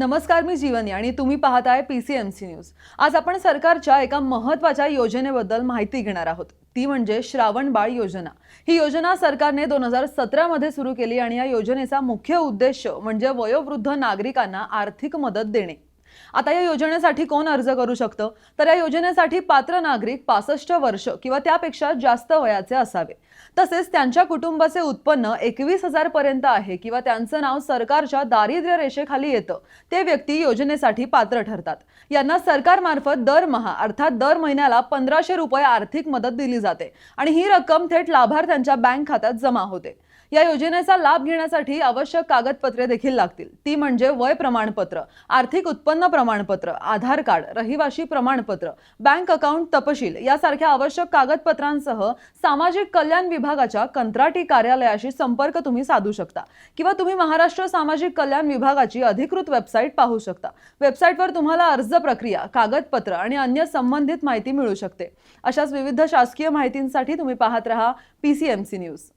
नमस्कार, मी जीवनी आणि तुम्ही पाहताय PCMC न्यूज। आज आपण सरकारच्या एका महत्त्वाच्या योजनेबद्दल माहिती घेणार आहोत। ती म्हणजे श्रावण बाळ योजना। ही योजना सरकारने 2017 मध्ये सुरू केली आणि या योजनेचा मुख्य उद्देश म्हणजे वयोवृद्ध नागरिकांना आर्थिक मदत देणे। आता या योजनेसाठी कोण अर्ज करू शकतं? तर या योजनेसाठी पात्र नागरिक 65 वर्ष किंवा त्यापेक्षा जास्त वयाचे असावे। तसेच त्यांच्या कुटुंबाचे उत्पन्न 21,000 पर्यंत आहे किंवा त्यांचं नाव सरकारच्या दारिद्र्य रेषेखाली येतं, ते व्यक्ती योजनेसाठी पात्र ठरतात। यांना सरकारमार्फत दरमहा अर्थात दर महिन्याला 1500 रुपये आर्थिक मदत दिली जाते आणि ही रक्कम थेट लाभार्थ्यांच्या बँक खात्यात जमा होते। या योजनेचा लाभ घेण्यासाठी आवश्यक कागदपत्रे देखील लागतील। ती म्हणजे वय प्रमाणपत्र, आर्थिक उत्पन्न प्रमाणपत्र, आधार कार्ड, रहिवासी प्रमाणपत्र, बँक अकाउंट तपशील यासारख्या आवश्यक कागदपत्रांसह सामाजिक कल्याण विभागाच्या कंत्राटी कार्यालयाशी संपर्क तुम्ही साधू शकता किंवा तुम्ही महाराष्ट्र सामाजिक कल्याण विभागाची अधिकृत वेबसाईट पाहू शकता। वेबसाईटवर तुम्हाला अर्ज प्रक्रिया, कागदपत्र आणि अन्य संबंधित माहिती मिळू शकते। अशाच विविध शासकीय माहितींसाठी तुम्ही पाहत रहा PCMC न्यूज।